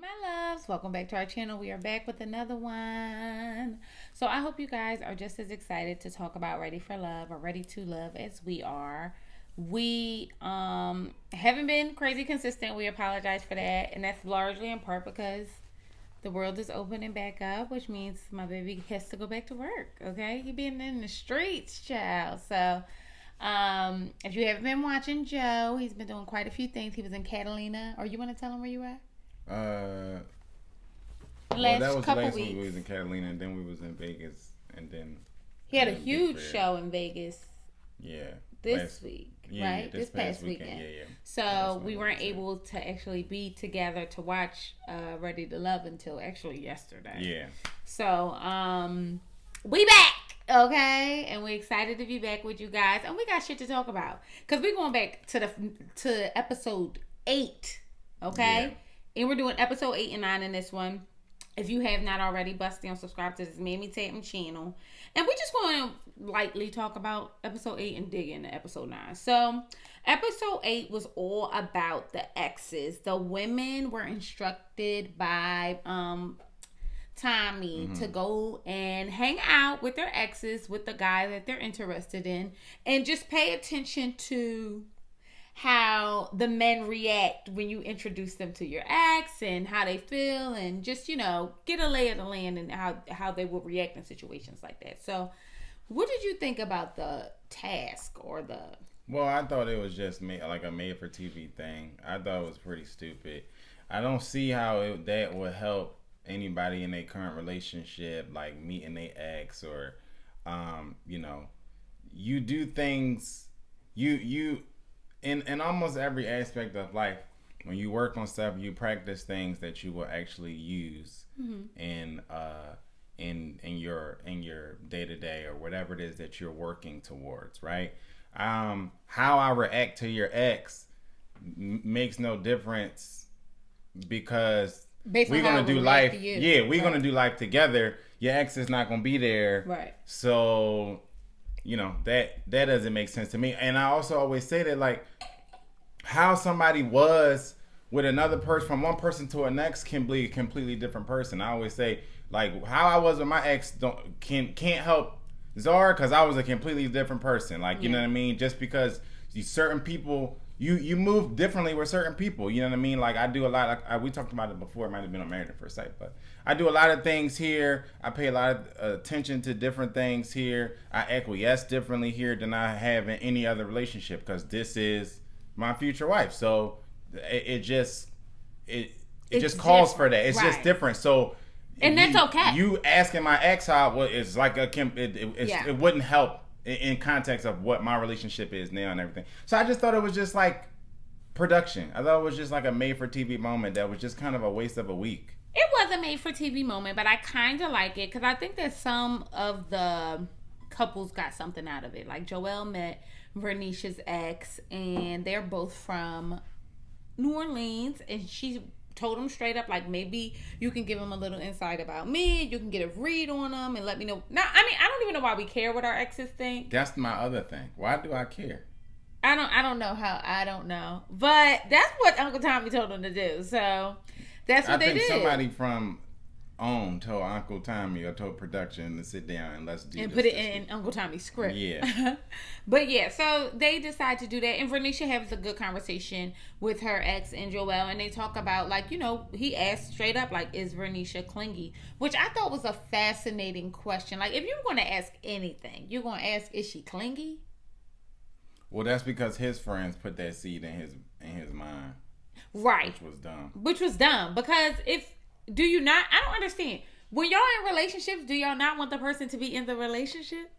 my loves, welcome back to our channel. We are back with another one. So I hope you guys are just as excited to talk about Ready for Love or Ready to Love as we are. We haven't been crazy consistent. We apologize for that, and that's largely in part because the world is opening back up, which means my baby has to go back to work. Okay, he been in the streets, child. So if you haven't been watching Joe, he's been doing quite a few things. He was in Catalina. Or you want to tell him where you at? Well, that was the last week. We was in Catalina, and then we was in Vegas, and then he had a huge show in Vegas. Yeah, this week, right? This past weekend. Yeah. So we weren't able to actually be together to watch Ready to Love until actually yesterday. Yeah. So we back, okay, and we're excited to be back with you guys, and we got shit to talk about because we're going back to episode 8, okay. Yeah. And we're doing episode 8 and 9 in this one. If you have not already, bust down, subscribe to this Mammy Tatum channel. And we just want to lightly talk about episode 8 and dig into episode 9. So, episode 8 was all about the exes. The women were instructed by Tommy to go and hang out with their exes, with the guy that they're interested in, and just pay attention to how the men react when you introduce them to your ex and how they feel, and just, you know, get a lay of the land and how they will react in situations like that. So what did you think about the task or the... Well, I thought it was just like a made for TV thing. I thought it was pretty stupid. I don't see how that would help anybody in their current relationship, like meeting their ex, or you know, you do things you in almost every aspect of life. When you work on stuff, you practice things that you will actually use in your day to day, or whatever it is that you're working towards, right? How I react to your ex makes no difference, because we're gonna do life. Yeah, we're gonna do life together. Your ex is not gonna be there, right? So, you know, that doesn't make sense to me. And I also always say that, like, how somebody was with another person, from one person to the next, can be a completely different person. I always say, like, how I was with my ex can't help Zar, because I was a completely different person. Like, you know what I mean? Just because certain people, you move differently with certain people. You know what I mean? Like, I do a lot. We talked about it before. It might have been on Married at First Sight, but I do a lot of things here. I pay a lot of attention to different things here. I acquiesce differently here than I have in any other relationship, because this is my future wife. So it just calls for that. It's just different. So. And that's okay. You asking my ex how it's like it wouldn't help in context of what my relationship is now and everything. So I just thought it was just like production. I thought it was just like a made for TV moment that was just kind of a waste of a week. It was a made for TV moment, but I kind of like it because I think that some of the couples got something out of it. Like, Joelle met Vernisha's ex, and they're both from New Orleans, and she told him straight up, like, maybe you can give him a little insight about me. You can get a read on them and let me know. Now, I mean, I don't even know why we care what our exes think. That's my other thing. Why do I care? I don't know. But that's what Uncle Tommy told them to do. So that's what they did. I think somebody from OWN told Uncle Tommy or told production to sit down and let's do and this. Put it in Uncle Tommy's script. Yeah. But yeah, so they decide to do that, and Vernisha has a good conversation with her ex and Joelle, and they talk about, like, you know, he asked straight up, like, is Vernisha clingy? Which I thought was a fascinating question. Like, if you're going to ask anything, you're going to ask, is she clingy? Well, that's because his friends put that seed in his mind. Right. Which was dumb. Because do you not? I don't understand. When y'all in relationships, do y'all not want the person to be in the relationship?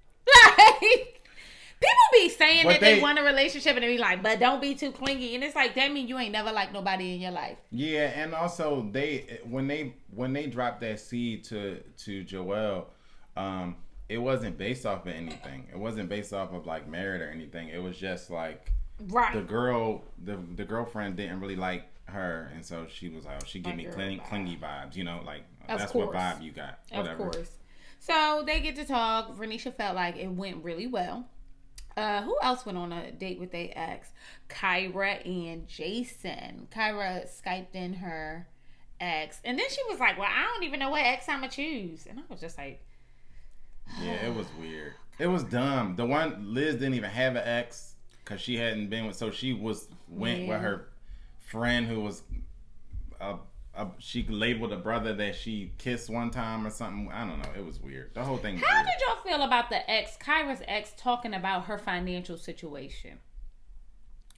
Like, people be saying that they want a relationship and they be like, but don't be too clingy. And it's like, that mean you ain't never liked nobody in your life. Yeah, and also when they dropped that seed to Joelle, it wasn't based off of anything. It wasn't based off of, like, married or anything. It was just like, right. The girlfriend didn't really like her, and so she was like, she gave me clingy vibes, you know, like, that's what vibe you got. Whatever. Of course. So they get to talk. Vernisha felt like it went really well. Who else went on a date with their ex? Kyra and Jason. Kyra Skyped in her ex. And then she was like, well, I don't even know what ex I'm going to choose. And I was just like... Yeah, it was weird. It was dumb. The one, Liz didn't even have an ex because she hadn't been with... So she went with her friend who was... she labeled a brother that she kissed one time or something. I don't know. It was weird. The whole thing was How weird. did y'all feel about the ex, Kyra's ex, talking about her financial situation?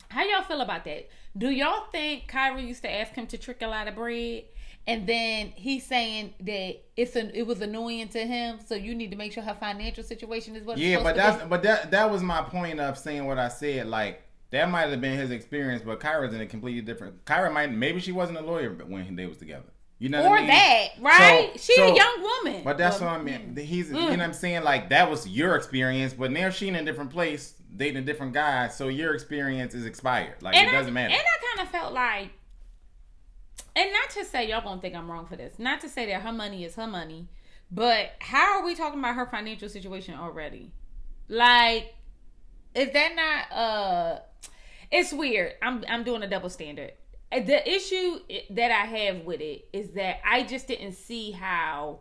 How y'all feel about that? Do y'all think Kyra used to ask him to trick a lot of bread? And then he's saying that it was annoying to him, so you need to make sure her financial situation is what it's supposed to be. That was my point of saying what I said. Like, that might have been his experience, but Kyra's in a completely different... maybe she wasn't a lawyer when they was together. You know what I mean? Or that, right? She's a young woman. But that's what I mean. You know what I'm saying? Like, that was your experience, but now she's in a different place, dating a different guy, so your experience is expired. Like, it doesn't matter. And I kind of felt like... And not to say, y'all gonna think I'm wrong for this. Not to say that her money is her money, but how are we talking about her financial situation already? Like, is that not... It's weird. I'm doing a double standard. The issue that I have with it is that I just didn't see how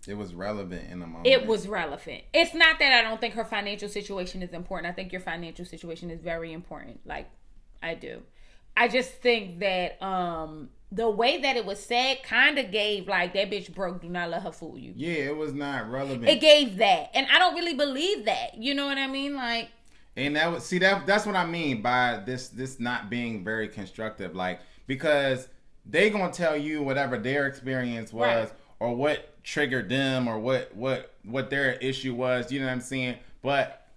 it was relevant in the moment. It was relevant. It's not that I don't think her financial situation is important. I think your financial situation is very important. Like, I do. I just think that the way that it was said kind of gave like, that bitch broke, do not let her fool you. Yeah, it was not relevant. It gave that. And I don't really believe that. You know what I mean? Like... And that's what I mean by this not being very constructive, like, because they gonna tell you whatever their experience was, right, or what triggered them, or what their issue was. You know what I'm saying? But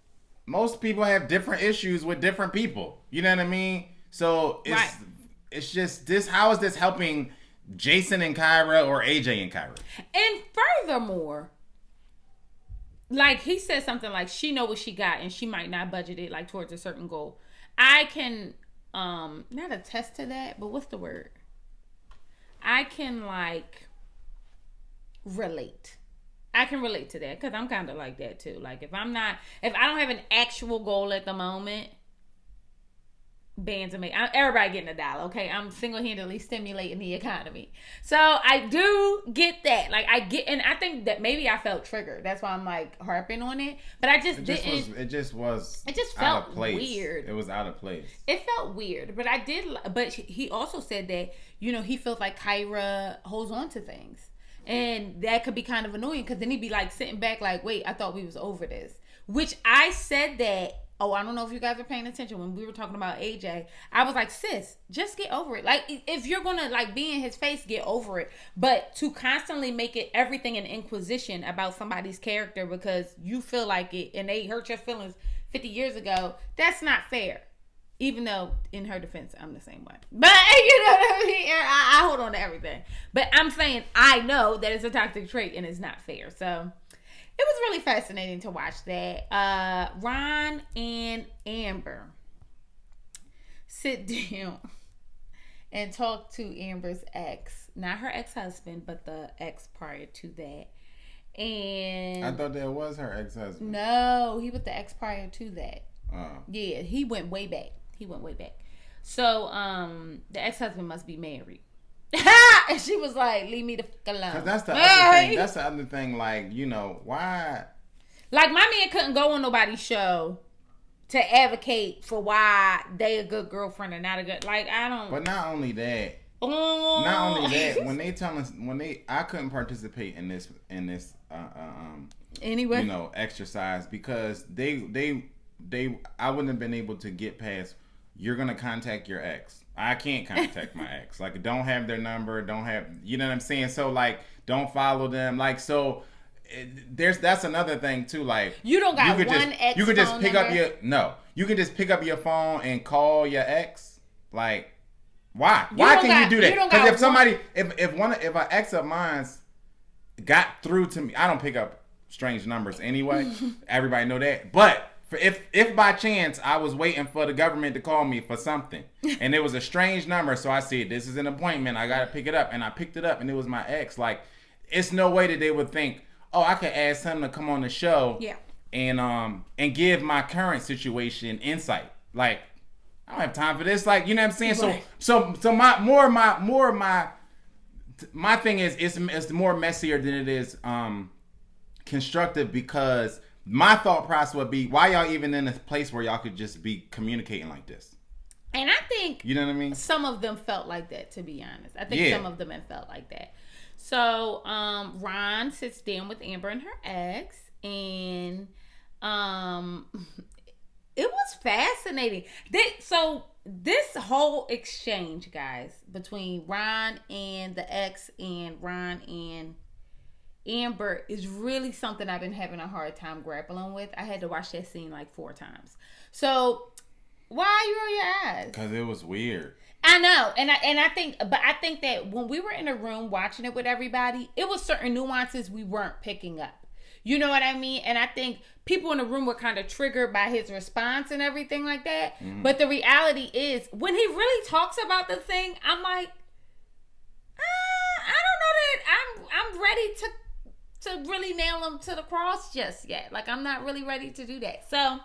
most people have different issues with different people. You know what I mean? So it's just this. How is this helping Jason and Kyra or AJ and Kyra? And furthermore, like, he said something like, she know what she got and she might not budget it like towards a certain goal. I can not attest to that, but what's the word? I can like relate. I can relate to that because I'm kind of like that too. Like, if I don't have an actual goal at the moment, bands are making, everybody getting $1, okay? I'm single-handedly stimulating the economy. So I do get that. Like, and I think that maybe I felt triggered. That's why I'm like harping on it. But I just didn't. It just felt out of place. Weird. It was out of place. It felt weird. But he also said that, you know, he feels like Kyra holds on to things. And that could be kind of annoying because then he'd be like sitting back like, wait, I thought we was over this. Which I said that. Oh, I don't know if you guys are paying attention. When we were talking about AJ, I was like, sis, just get over it. Like, if you're going to, like, be in his face, get over it. But to constantly make it everything an inquisition about somebody's character because you feel like it and they hurt your feelings 50 years ago, that's not fair. Even though, in her defense, I'm the same way. But, you know what I mean? I hold on to everything. But I'm saying I know that it's a toxic trait and it's not fair. So... it was really fascinating to watch that. Ron and Amber sit down and talk to Amber's ex. Not her ex-husband, but the ex prior to that. And I thought that was her ex-husband. No, he was the ex prior to that. Oh. Yeah, he went way back. So, the ex-husband must be married. And she was like, leave me the fuck alone. Because that's the other thing. That's the other thing. Like, you know, why? Like, my man couldn't go on nobody's show to advocate for why they a good girlfriend and not a good... Like, I don't... But not only that. I couldn't participate in this anyway, you know, exercise because I wouldn't have been able to get past, you're going to contact your ex. I can't contact my ex. Like, don't have their number, you know what I'm saying? So, like, don't follow them. Like, so that's another thing too. Like, you don't got one ex. You could just pick number? You can just pick up your phone and call your ex. Like, why? Why can you do that? Because if an ex of mine's got through to me, I don't pick up strange numbers anyway. Everybody know that, but. If by chance I was waiting for the government to call me for something and it was a strange number, so I said, this is an appointment, I gotta pick it up, and I picked it up and it was my ex, like, it's no way that they would think, oh, I could ask him to come on the show, and give my current situation insight. Like, I don't have time for this. Like, you know what I'm saying? Right. So my my thing is it's more messier than it is constructive, because my thought process would be, why y'all even in a place where y'all could just be communicating like this? And I think, you know what I mean, some of them felt like that, to be honest. I think some of them have felt like that. So Ron sits down with Amber and her ex, and it was fascinating. This whole exchange, guys, between Ron and the ex and Ron and Amber is really something I've been having a hard time grappling with. I had to watch that scene like 4 times. So why are you on your eyes? Because it was weird. I know, and I think that when we were in a room watching it with everybody, it was certain nuances we weren't picking up. You know what I mean? And I think people in the room were kind of triggered by his response and everything like that. Mm-hmm. But the reality is, when he really talks about the thing, I'm like, I don't know that I'm ready to really nail him to the cross just yet. Like, I'm not really ready to do that. So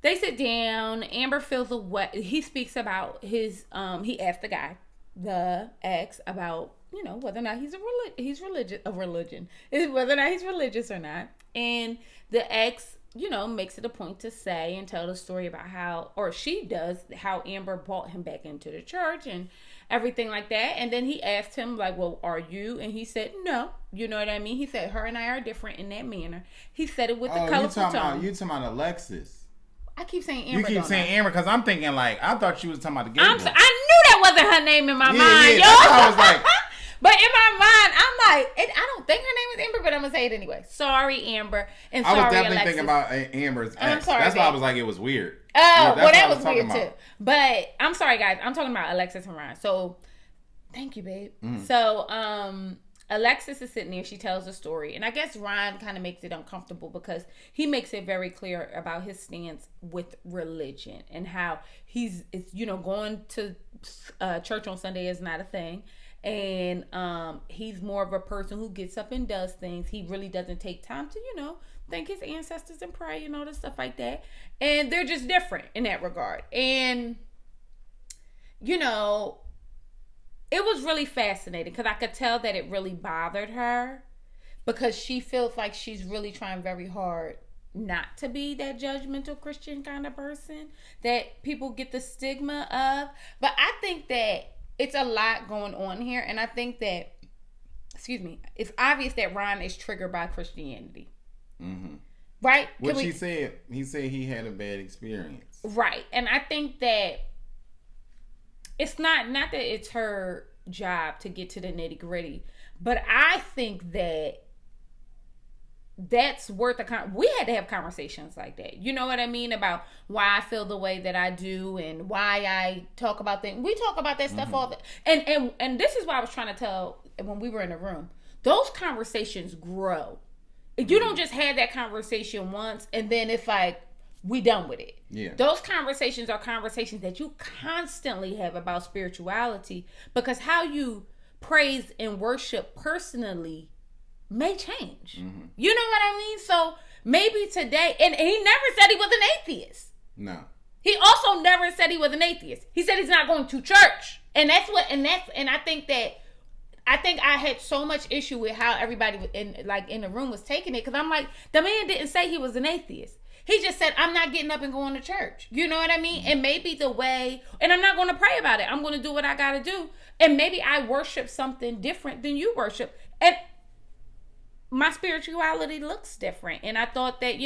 they sit down. Amber feels he speaks about his he asked the ex, about, you know, whether or not whether or not he's religious or not. And the ex, you know, makes it a point to say and tell the story about how Amber brought him back into the church and everything like that. And then he asked him, like, well, are you? And he said, no. You know what I mean? He said, her and I are different in that manner. He said it with the colorful tone. You talking about Alexis. I keep saying Amber. You keep saying Amber because I'm thinking, like, I thought you was talking about the gay boy. I knew that wasn't her name in my mind. Yeah, that's how I was like. But in my mind, I'm like, I don't think her name is Amber, but I'm going to say it anyway. Sorry, Amber. And sorry, Alexis. I was definitely thinking about Amber's ex. I'm sorry, that's why I was like, it was weird. Well, that was weird too. But I'm sorry, guys. I'm talking about Alexis and Ryan. So, thank you, babe. Mm. So, Alexis is sitting there. She tells a story. And I guess Ryan kind of makes it uncomfortable because he makes it very clear about his stance with religion and how going to church on Sunday is not a thing. And he's more of a person who gets up and does things. He really doesn't take time to, thank his ancestors and pray and all this stuff like that. And they're just different in that regard. And, it was really fascinating because I could tell that it really bothered her because she feels like she's really trying very hard not to be that judgmental Christian kind of person that people get the stigma of. But I think that it's a lot going on here. And I think that, it's obvious that Ron is triggered by Christianity. Mm-hmm. Right? He said he had a bad experience. Right. And I think that it's not that it's her job to get to the nitty gritty, but I think that that's worth we had to have conversations like that. You know what I mean? About why I feel the way that I do and why I talk about things. We talk about that stuff all the and this is what I was trying to tell when we were in the room. Those conversations grow. You don't just have that conversation once and then it's like we done with it. Yeah. Those conversations are conversations that you constantly have about spirituality because how you praise and worship personally may change. Mm-hmm. You know what I mean? So maybe today, and he never said he was an atheist. No. He also never said he was an atheist. He said he's not going to church. And I think I had so much issue with how everybody in the room was taking it because I'm like, the man didn't say he was an atheist. He just said, I'm not getting up and going to church. You know what I mean? And maybe and I'm not going to pray about it. I'm going to do what I got to do. And maybe I worship something different than you worship. And my spirituality looks different. And I thought that,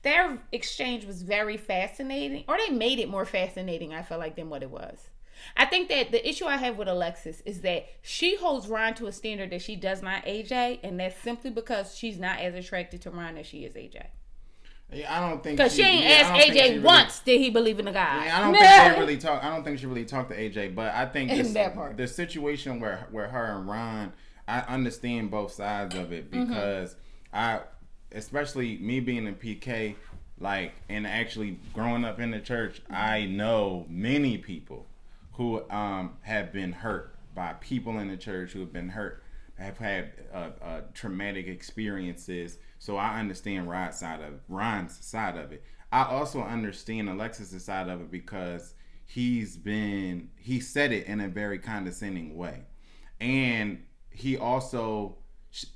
their exchange was very fascinating. Or they made it more fascinating, I feel like, than what it was. I think that the issue I have with Alexis is that she holds Ron to a standard that she does not AJ. And that's simply because she's not as attracted to Ron as she is AJ. Yeah, I don't think because she ain't asked AJ once did he believe in the God. Yeah, I don't think she really talked to AJ, but I think the situation where her and Ron, I understand both sides of it because especially me being in PK, like, and actually growing up in the church, I know many people who have been hurt by people in the church who have been hurt, have had traumatic experiences. So I understand Ron's side of it. I also understand Alexis' side of it because he said it in a very condescending way. And he also,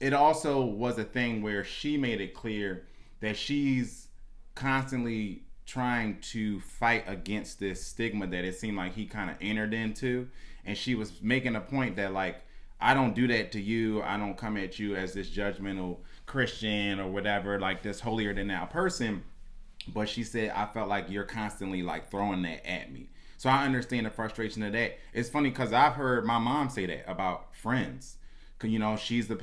it also was a thing where she made it clear that she's constantly trying to fight against this stigma that it seemed like he kind of entered into. And she was making a point that, like, I don't do that to you. I don't come at you as this judgmental Christian or whatever, like this holier than thou person. But she said, I felt like you're constantly like throwing that at me. So I understand the frustration of that. It's funny because I've heard my mom say that about friends. Cause you know she's the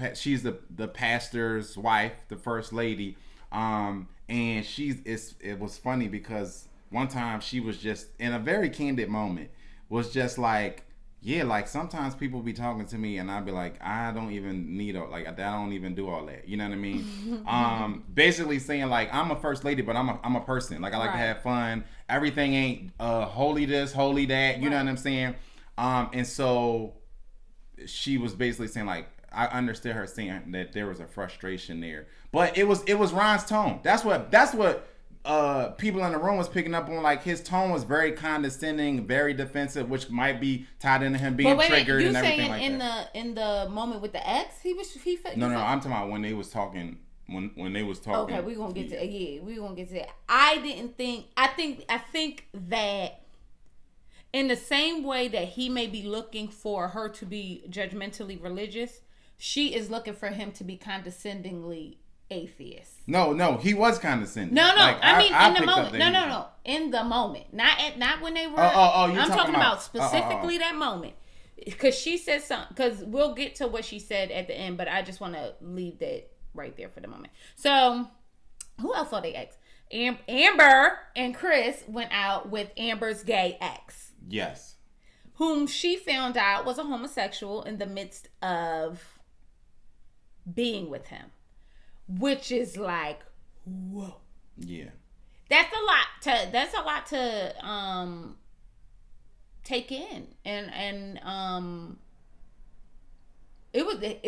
pastor's wife, the first lady, and it was funny because one time she was just in a very candid moment was just like, yeah, like sometimes people be talking to me and I'd be like, I don't even need like I don't even do all that. You know what I mean? Basically saying like I'm a first lady, but I'm a person. Like I like to have fun. Everything ain't holy this, holy that. You know what I'm saying? And so she was basically saying like I understood her saying that there was a frustration there, but it was Ron's tone. That's what people in the room was picking up on. Like his tone was very condescending, very defensive, which might be tied into him being triggered and everything like that. In the moment with the ex, he no, I'm talking about when they was talking. When they was talking. Okay, we're gonna get to we're gonna get to that. I think that in the same way that he may be looking for her to be judgmentally religious, she is looking for him to be condescendingly atheist. No, he was condescending. No, like, I mean in the moment. No, in the moment, not when they were. I'm talking about specifically that moment, because she said something. Because we'll get to what she said at the end, but I just want to leave that right there for the moment. So, who else saw the ex? Amber and Chris went out with Amber's gay ex. Yes. Whom she found out was a homosexual in the midst of being with him. Which is like, whoa. Yeah. That's a lot to take in. And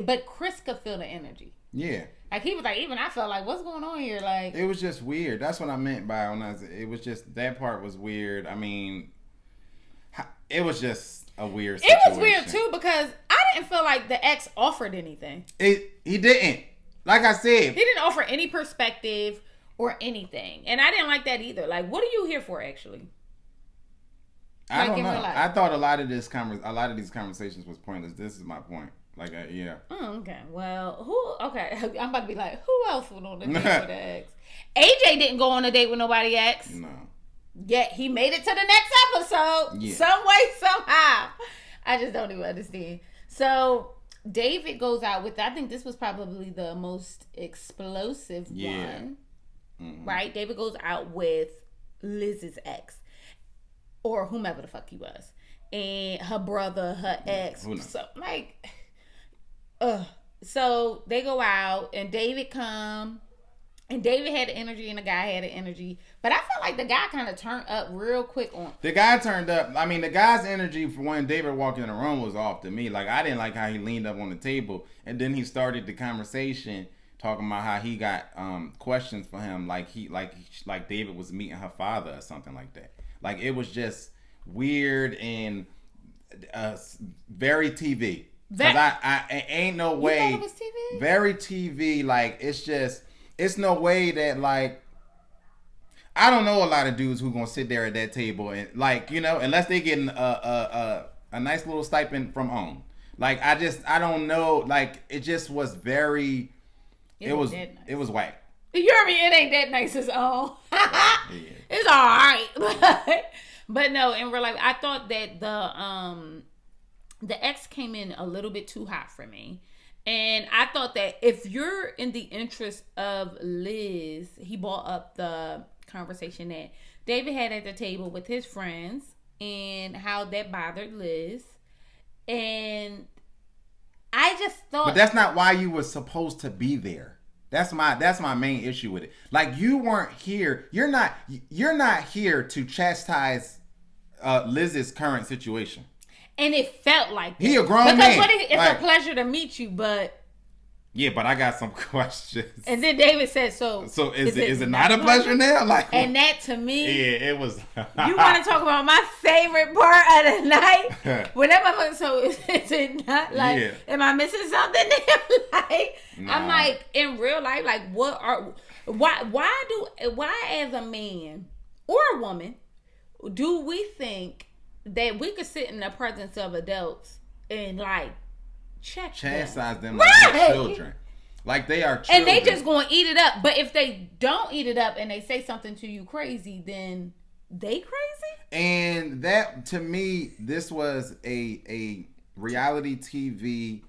but Chris could feel the energy. Yeah. Like he was like, even I felt like, what's going on here? Like it was just weird. That's what I meant by it was just that part was weird. I mean, it was just a weird situation. It was weird too because I didn't feel like the ex offered anything. He didn't. Like I said, he didn't offer any perspective or anything, and I didn't like that either. Like, what are you here for, actually? I don't know. I thought a lot of these conversations was pointless. This is my point. Like, yeah. Okay. Well, okay. I'm about to be like, who else went on a date with the ex? AJ didn't go on a date with nobody ex. No. Yet he made it to the next episode. Yeah. Some way, somehow. I just don't even understand. So David goes out with, I think this was probably the most explosive one. Mm-hmm. Right? David goes out with Liz's ex. Or whomever the fuck he was. And her brother, her ex. So, like, so they go out and David come. And David had the energy and the guy had the energy. But I felt like the guy kind of turned up real quick on. The guy turned up. I mean, the guy's energy for when David walked in the room was off to me. Like, I didn't like how he leaned up on the table. And then he started the conversation talking about how he got questions for him. Like David was meeting her father or something like that. Like, it was just weird and very TV. Because I ain't no way. You thought it was TV? Very TV. Like, it's no way that, like, I don't know a lot of dudes who gonna sit there at that table and, like, you know, unless they getting a nice little stipend from home. Like, I don't know. Like, it just was very. It was whack. You heard me? It ain't that nice as all. Yeah. It's all right, but no. In real life, I thought that the ex came in a little bit too hot for me. And I thought that if you're in the interest of Liz, he brought up the conversation that David had at the table with his friends and how that bothered Liz. And I just thought... But that's not why you were supposed to be there. That's my main issue with it. Like, you weren't here. You're not here to chastise Liz's current situation. And it felt like that. He a grown man. Because it's a pleasure to meet you, but Yeah, but I got some questions. And then David said, so is it not a pleasure now? Like, and that to me, yeah, it was. You want to talk about my favorite part of the night? Whenever, so is it not like? Yeah. Am I missing something? Like, nah. I'm like in real life, like why as a man or a woman do we think that we could sit in the presence of adults and like chastise them like they're children, like they are children, and they just gonna eat it up? But if they don't eat it up and they say something to you crazy, then they crazy? And that, to me, this was a reality TV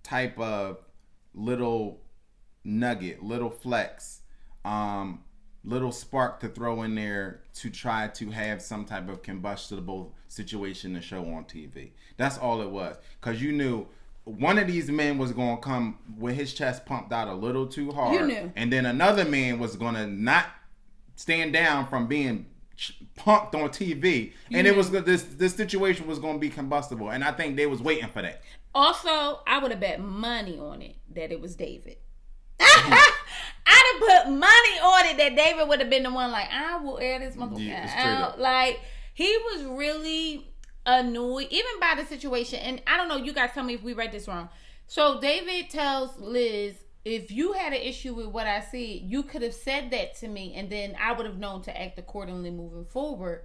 type of little nugget, little flex, little spark to throw in there to try to have some type of combustible situation to show on TV. That's all it was. Because you knew one of these men was going to come with his chest pumped out a little too hard. You knew. And then another man was going to not stand down from being pumped on TV. And it was this situation was going to be combustible. And I think they was waiting for that. Also, I would have bet money on it that it was David. I'd have put money on it that David would have been the one, like, I will air this motherfucker out. Like, he was really annoyed, even by the situation. And I don't know, you guys tell me if we read this wrong. So David tells Liz, if you had an issue with what I said, you could have said that to me, and then I would have known to act accordingly moving forward.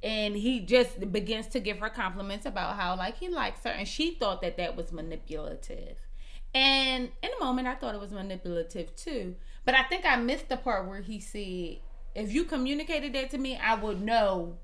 And he just begins to give her compliments about how, like, he likes her, and she thought that that was manipulative. And in a moment, I thought it was manipulative too. But I think I missed the part where he said, if you communicated that to me, I would know.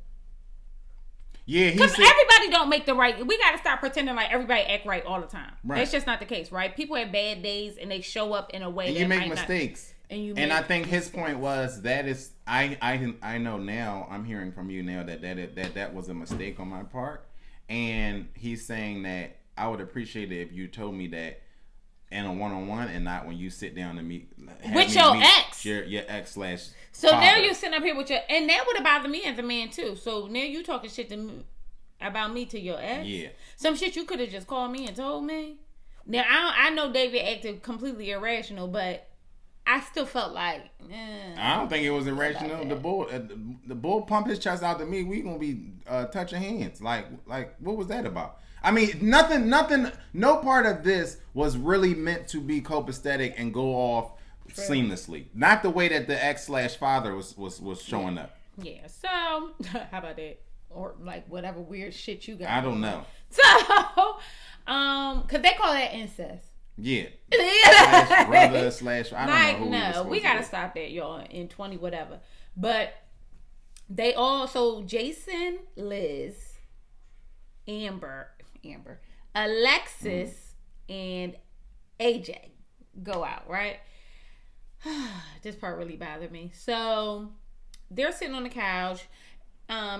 Yeah, because everybody don't make the right. We got to stop pretending like everybody act right all the time. Right. That's just not the case, right? People have bad days and they show up in a way and that you make mistakes. And I think his point was that is I know now, I'm hearing from you now that was a mistake on my part, and he's saying that I would appreciate it if you told me that in a one-on-one and not when you sit down and meet with your ex, your ex / so father. Now you're sitting up here with your, and that would have bothered me as a man too. So now you talking shit to me about me to your ex. Yeah, some shit you could have just called me and told me. Now I know David acted completely irrational, but I still felt like I don't think it was irrational. The bull pumped his chest out to me. We gonna be touching hands. Like what was that about? I mean, nothing. No part of this was really meant to be copacetic and go off seamlessly. Not the way that the ex / father was showing up. Yeah. So how about that? Or like whatever weird shit you got. I don't know. So, because they call that incest. Yeah. / brother / I don't like, know who no, we gotta stop that, y'all. In 20 whatever, but they all, so Jason, Liz, Amber, Alexis, and AJ go out, right? This part really bothered me. So they're sitting on the couch.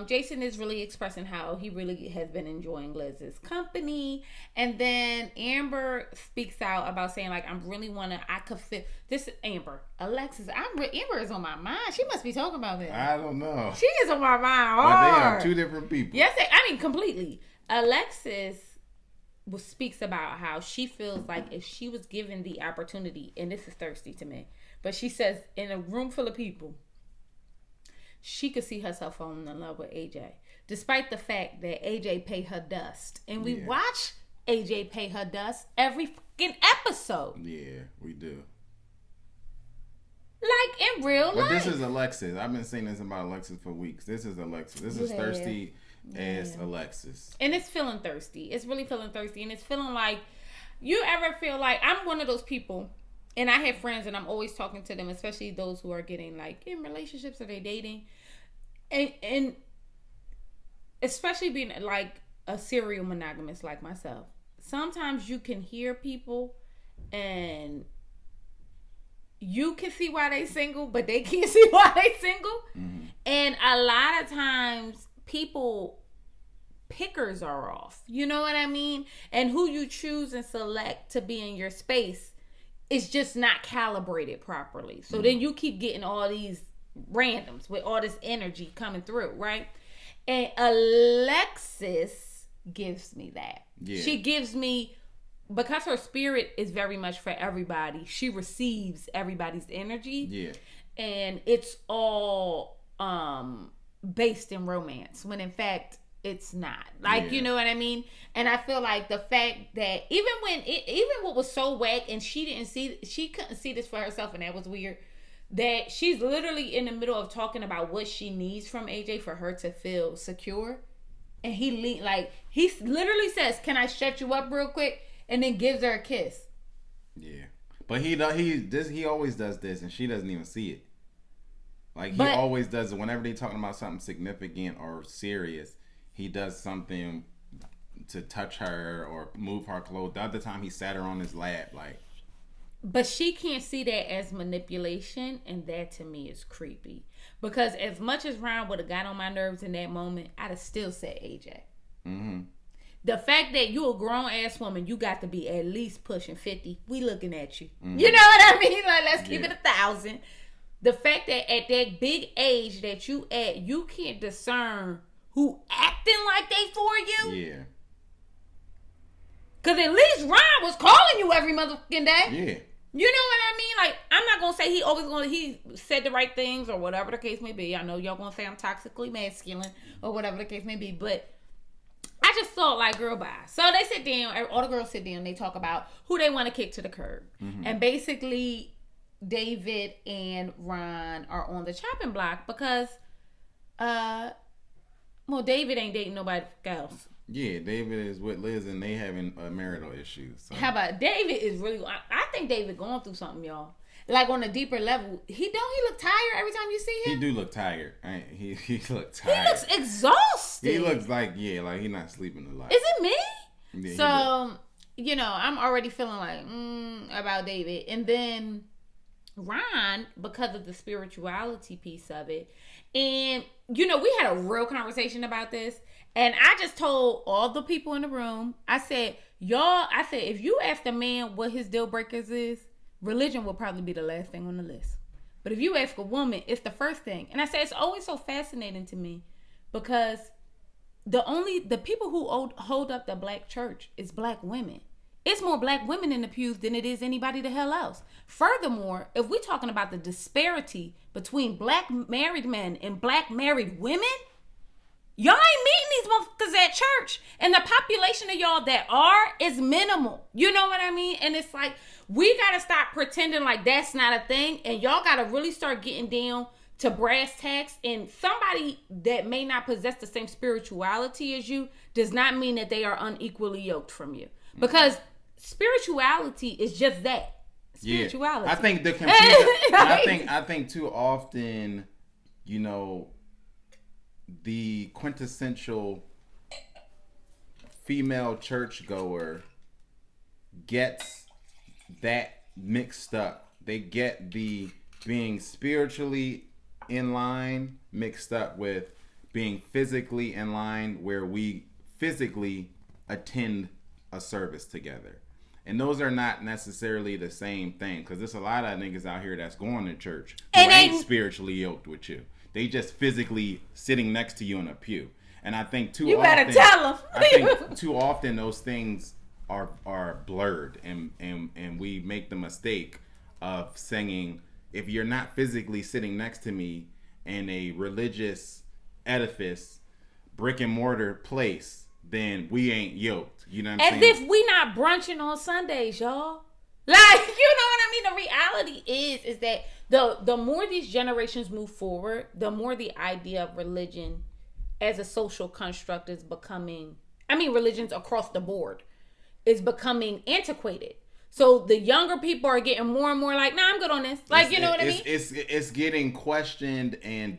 Jason is really expressing how he really has been enjoying Liz's company, and then Amber speaks out about saying, like, I could feel this. Alexis, Amber is on my mind. She must be talking about me. I don't know. She is on my mind. But they are two different people. Yes, completely. Alexis speaks about how she feels like if she was given the opportunity, and this is thirsty to me, but she says in a room full of people, she could see herself falling in love with AJ, despite the fact that AJ pay her dust. And we watch AJ pay her dust every fucking episode. Yeah, we do. Like in real life. But this is Alexis. I've been saying this about Alexis for weeks. This is Alexis. This is thirsty as Alexis. And it's feeling thirsty. It's really feeling thirsty. And it's feeling like, you ever feel like, I'm one of those people, and I have friends and I'm always talking to them, especially those who are getting like in relationships or they dating. And especially being like a serial monogamous like myself. Sometimes you can hear people and you can see why they single, but they can't see why they single. Mm-hmm. And a lot of times people pickers are off. You know what I mean? And who you choose and select to be in your space is just not calibrated properly. So then you keep getting all these randoms with all this energy coming through, right? And Alexis gives me that. Yeah. She gives me because her spirit is very much for everybody, she receives everybody's energy. Yeah. And it's all based in romance, when in fact it's not. Like, you know what I mean? And I feel like the fact that even what was so whack, and she couldn't see this for herself, and that was weird, that she's literally in the middle of talking about what she needs from AJ for her to feel secure. And he literally says, "Can I shut you up real quick?" And then gives her a kiss. Yeah. But he always does this, and she doesn't even see it. Like, he always does it whenever they're talking about something significant or serious. He does something to touch her or move her clothes. The other time he sat her on his lap, like. But she can't see that as manipulation, and that to me is creepy. Because as much as Ryan would have got on my nerves in that moment, I'd have still said AJ. Mm-hmm. The fact that you a grown ass woman, you got to be at least pushing 50. We looking at you. Mm-hmm. You know what I mean? Like, let's keep it 1,000. The fact that at that big age that you at, you can't discern who acting like they for you. Yeah. Because at least Ryan was calling you every motherfucking day. Yeah. You know what I mean? Like, I'm not going to say he said the right things or whatever the case may be. I know y'all going to say I'm toxically masculine or whatever the case may be. But I just thought, like, girl, bye. So they sit down. All the girls sit down. They talk about who they want to kick to the curb. Mm-hmm. And basically, David and Ron are on the chopping block because, David ain't dating nobody else. Yeah, David is with Liz, and they having marital issues. So. How about David is really? I think David going through something, y'all. Like, on a deeper level, he look tired every time you see him. He do look tired. He look tired. He looks exhausted. He looks like he not sleeping a lot. Is it me? Yeah, so I'm already feeling like about David, and then Ron, because of the spirituality piece of it, and we had a real conversation about this. And I just told all the people in the room, I said, if you ask a man what his deal breakers is, religion will probably be the last thing on the list. But if you ask a woman, it's the first thing. And I said, it's always so fascinating to me because the people who hold up the black church is black women. It's more black women in the pews than it is anybody the hell else. Furthermore, if we're talking about the disparity between black married men and black married women, y'all ain't meeting these motherfuckers at church. And the population of y'all that is minimal. You know what I mean? And it's like, we got to stop pretending like that's not a thing. And y'all got to really start getting down to brass tacks. And somebody that may not possess the same spirituality as you does not mean that they are unequally yoked from you. Because spirituality is just that. Spirituality. Yeah. I think the confusion, I think too often, the quintessential female churchgoer gets that mixed up. They get the being spiritually in line mixed up with being physically in line, where we physically attend a service together. And those are not necessarily the same thing, because there's a lot of niggas out here that's going to church who ain't spiritually yoked with you. They just physically sitting next to you in a pew. And I think you better tell them. I think too often those things are blurred, and we make the mistake of saying, if you're not physically sitting next to me in a religious edifice, brick and mortar place, then we ain't yoked. You know what I'm saying? As if we not brunching on Sundays, y'all. Like, you know what I mean? The reality is that the more these generations move forward, the more the idea of religion as a social construct is becoming, religions across the board is becoming antiquated. So the younger people are getting more and more like, nah, I'm good on this. Like, you know what I mean? It's getting questioned and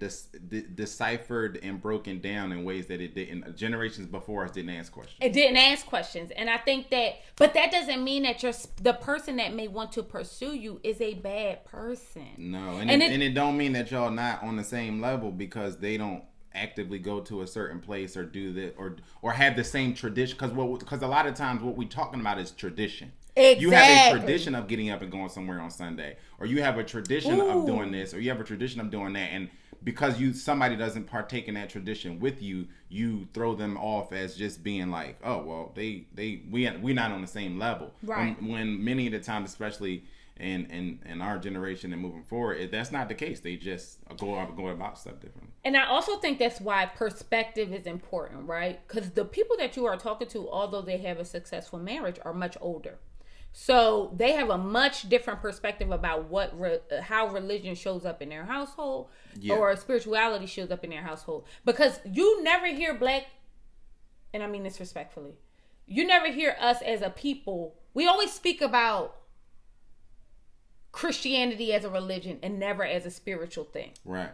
deciphered and broken down in ways that it didn't. Generations before us didn't ask questions. It didn't ask questions. And I think but that doesn't mean that the person that may want to pursue you is a bad person. No. And it don't mean that y'all not on the same level because they don't actively go to a certain place or do this or have the same tradition. Because a lot of times what we're talking about is tradition. Exactly. You have a tradition of getting up and going somewhere on Sunday, or you have a tradition of doing this, or you have a tradition of doing that. because somebody doesn't partake in that tradition with you, you throw them off as just being like, oh well, we're not on the same level. Right. When many of the times, especially in our generation and moving forward, that's not the case. They just go about stuff differently. And I also think that's why perspective is important, right? Because the people that you are talking to, although they have a successful marriage, are much older. So they have a much different perspective about how religion shows up in their household, or spirituality shows up in their household. Because you never hear black, and I mean this respectfully, you never hear us as a people. We always speak about Christianity as a religion and never as a spiritual thing. Right.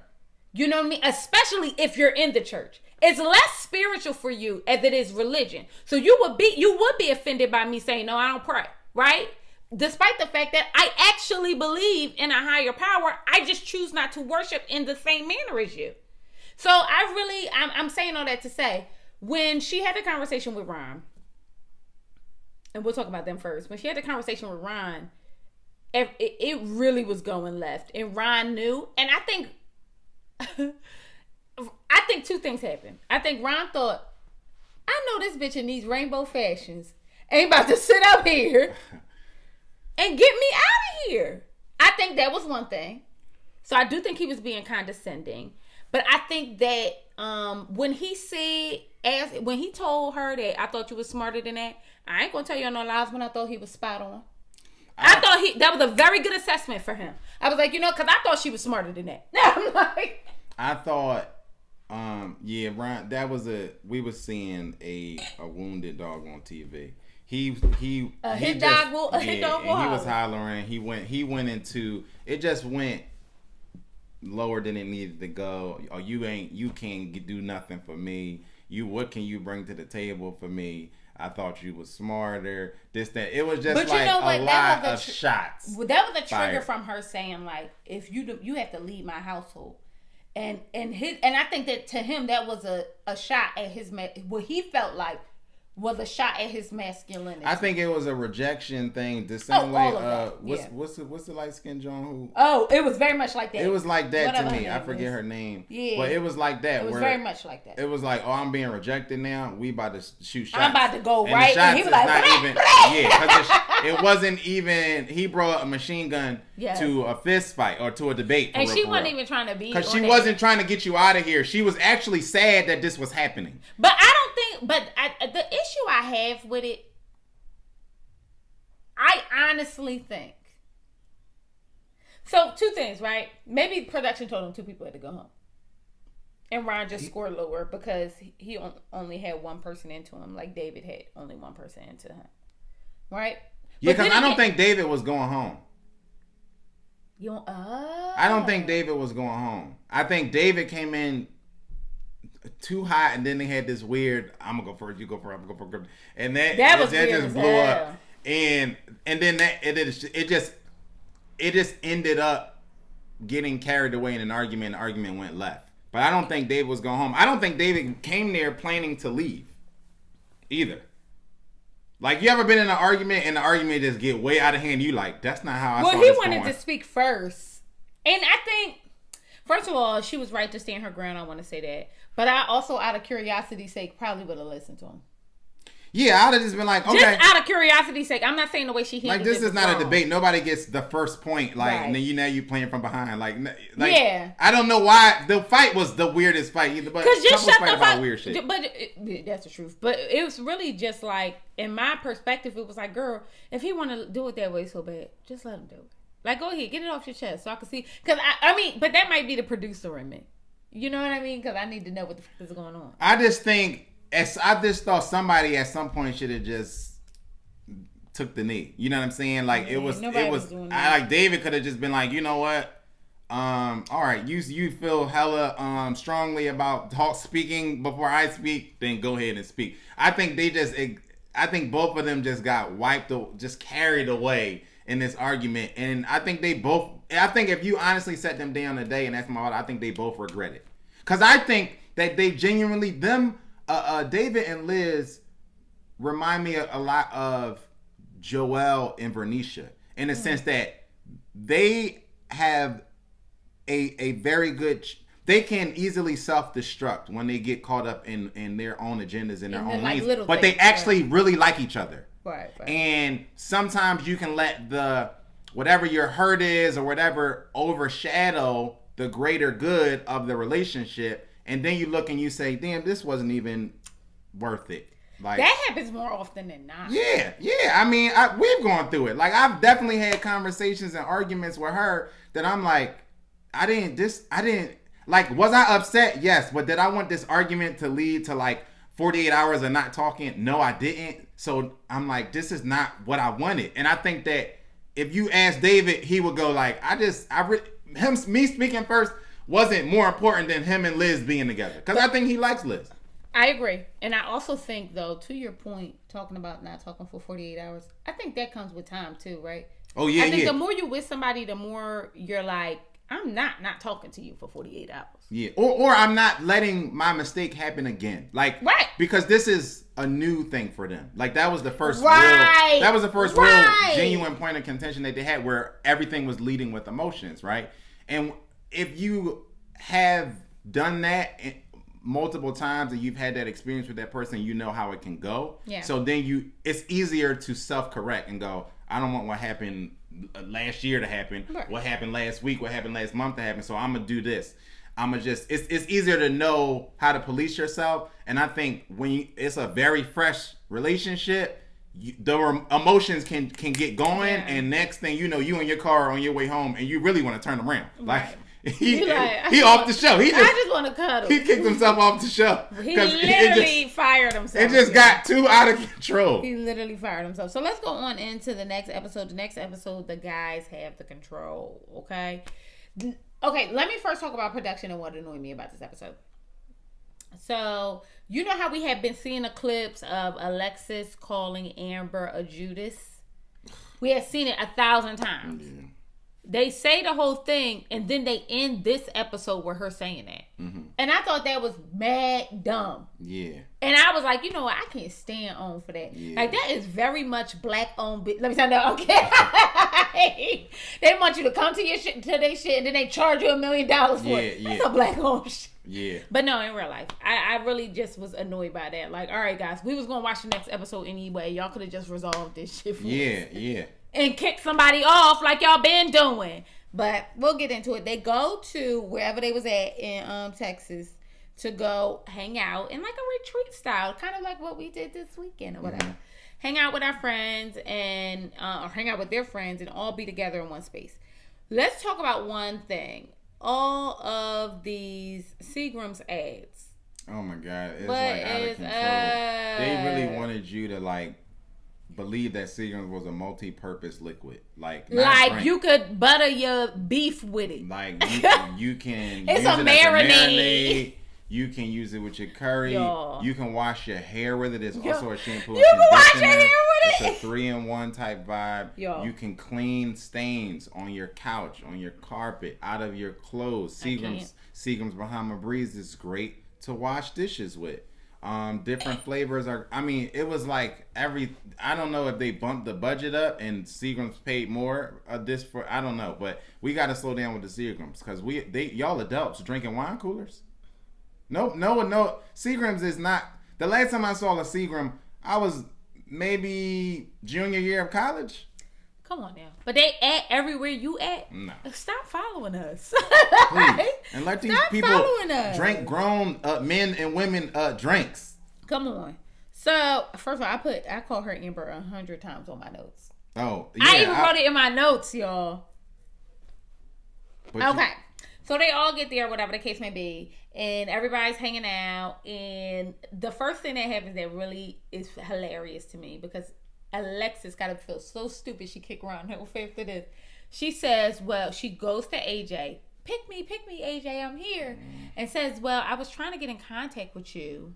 You know what I mean? Especially if you're in the church. It's less spiritual for you as it is religion. So you would be offended by me saying, no, I don't pray. Right? Despite the fact that I actually believe in a higher power, I just choose not to worship in the same manner as you. So I'm saying all that to say, when she had the conversation with Ron, and we'll talk about them first. When she had the conversation with Ron, it really was going left, and Ron knew. And I think two things happened. I think Ron thought, I know this bitch in these rainbow fashions ain't about to sit up here and get me out of here. I think that was one thing. So I do think he was being condescending. But I think that when he told her that I thought you was smarter than that, I ain't gonna tell you no lies when I thought he was spot on. I thought that was a very good assessment for him. I was like, because I thought she was smarter than that. I'm like, I thought, Ron, we were seeing a wounded dog on TV. He dog will he was hollering. He went into it. Just went lower than it needed to go. Oh, you can't do nothing for me. What can you bring to the table for me? I thought you was smarter. This, that. It was just a lot of shots. That was a trigger from her saying, like, if you have to lead my household, and I think that to him that was a shot at what he felt like was a shot at his masculinity. I think it was a rejection thing. The same way. What's the light skinned John who? Oh, it was very much like that. It was like that to me. I forget her name. Yeah, but it was like that. It was very much like that. It was like, oh, I'm being rejected now. We about to shoot shots. I'm about to go right. And he was like, because it wasn't even. He brought a machine gun to a fist fight or to a debate. And she wasn't even trying to be. Because she wasn't trying to get you out of here. She was actually sad that this was happening. But I don't think. But the issue I have with it, I honestly think. So, two things, right? Maybe production told him two people had to go home. And Ron just scored lower because he only had one person into him, like David had only one person into him. Right? Yeah, because I don't think David was going home. I don't think David was going home. I think David came in too hot, and then they had this weird, I'm gonna go first, you go first, I'm gonna go first, and that just blew up, and then it just ended up getting carried away in an argument. The argument went left, but I don't think David was going home. I don't think David came there planning to leave either. Like, you ever been in an argument and the argument just get way out of hand? You like, that's not how I saw this going. Well, he wanted to speak first, and I think, first of all, she was right to stand her ground. I want to say that. But I also, out of curiosity's sake, probably would have listened to him. Yeah, I'd have just been like, okay. Just out of curiosity's sake. I'm not saying the way she handled it. Like, this is not a debate. Nobody gets the first point. Like, right. And then you playing from behind. Like, yeah. I don't know why. The fight was the weirdest fight either. But just shut the about weird shit. But that's the truth. But it was really just like, in my perspective, it was like, girl, if he want to do it that way so bad, just let him do it. Like, go ahead, get it off your chest so I can see. Because, I mean, but that might be the producer in me. You know what I mean? Because I need to know what the fuck is going on. I just thought somebody at some point should have just took the knee. You know what I'm saying? Like, it was like, David could have just been like, you know what? All right, you feel hella strongly about speaking before I speak, then go ahead and speak. I think both of them just got just carried away in this argument, and I think if you honestly set them down today and asked them about it, I think they both regret it. Because I think that they genuinely, David and Liz remind me a lot of Joelle and Vernisha in the sense that they have a very good, they can easily self-destruct when they get caught up in their own agendas and their own lanes. But they actually really like each other. Right. And sometimes you can let the whatever your hurt is or whatever overshadow the greater good of the relationship, and then you look and you say, damn, this wasn't even worth it. Like, that happens more often than not. Yeah. I mean, we've gone through it. Like, I've definitely had conversations and arguments with her that I'm like, I didn't, like, was I upset? Yes. But did I want this argument to lead to like 48 hours of not talking? No, I didn't. So I'm like, this is not what I wanted. And I think that if you ask David, he would go like, me speaking first wasn't more important than him and Liz being together. Because I think he likes Liz. I agree. And I also think, though, to your point, talking about not talking for 48 hours, I think that comes with time, too, right? Oh, yeah, I think the more you're with somebody, the more you're like, I'm not talking to you for 48 hours. Yeah. Or I'm not letting my mistake happen again. Like, right. Because this is a new thing for them. Like, that was the first real genuine point of contention that they had where everything was leading with emotions, right? And if you have done that multiple times and you've had that experience with that person, you know how it can go. Yeah. So then it's easier to self-correct and go, I don't want what happened last year to happen, right. What happened last week, what happened last month to happen, so I'm gonna do this. It's easier to know how to police yourself. And I think when it's a very fresh relationship, the emotions can get going, and next thing you know, you in your car on your way home and you really want to turn around. Like, right. He off the show. I just want to cuddle. He kicked himself off the show. He literally fired himself. It just got too out of control. He literally fired himself. So let's go on into the next episode. The next episode, the guys have the control. Okay, let me first talk about production and what annoyed me about this episode. So, you know how we have been seeing the clips of Alexis calling Amber a Judas? We have seen it 1,000 times. Yeah. They say the whole thing, and then they end this episode with her saying that. Mm-hmm. And I thought that was mad dumb. Yeah. And I was like, you know what? I can't stand on for that. Yeah. Like, that is very much black-owned. Let me tell you, okay? They want you to come to your shit, to their shit, and then they charge you $1 million for it. That's a black-owned shit. Yeah. But no, in real life, I really just was annoyed by that. Like, all right, guys, we was going to watch the next episode anyway. Y'all could have just resolved this shit for us. Yeah. And kick somebody off like y'all been doing. But we'll get into it. They go to wherever they was at in Texas to go hang out in like a retreat style, kind of like what we did this weekend or whatever. Mm-hmm. Hang out with our friends and or hang out with their friends and all be together in one space. Let's talk about one thing. All of these Seagram's ads. Oh my God. It's like out of control. They really wanted you to like believe that Seagram's was a multi-purpose liquid. Like you could butter your beef with it. Like you can it's use a it marinade. As a marinade. You can use it with your curry. Yo. You can wash your hair with it. It's also a shampoo. You can wash your hair with it. It's a 3-in-1 type vibe. Yo. You can clean stains on your couch, on your carpet, out of your clothes. Seagram's Bahama Breeze is great to wash dishes with. Different flavors are. I mean, it was like I don't know if they bumped the budget up and Seagram's paid more of this for. I don't know, but we got to slow down with the Seagram's because y'all adults drinking wine coolers. No. Seagram's is not. The last time I saw a Seagram, I was maybe junior year of college. Come on now. But they at everywhere you at. No. Stop following us. Please. And let these people drink grown men and women drinks. Come on. So, first of all, I call her Amber 100 times on my notes. Oh, yeah. I even wrote it in my notes, y'all. Okay. So they all get there, whatever the case may be, and everybody's hanging out. And the first thing that happens that really is hilarious to me because Alexis gotta feel so stupid. She kicked around her face to this. She says, well, she goes to AJ. Pick me, AJ, I'm here. And says, well, I was trying to get in contact with you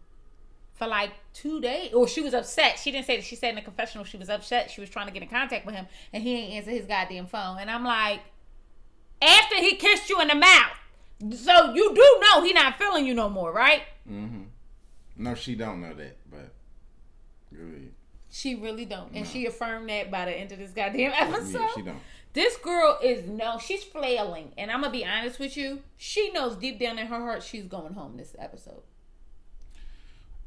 for like 2 days. Or she was upset. She didn't say that. She said in the confessional she was upset. She was trying to get in contact with him. And he ain't answer his goddamn phone. And I'm like, after he kissed you in the mouth. So you do know he not feeling you no more, right? Mm-hmm. No, she don't know that, but good. She really don't. And she affirmed that by the end of this goddamn episode. Yeah, she don't. This girl she's flailing. And I'm going to be honest with you. She knows deep down in her heart she's going home this episode.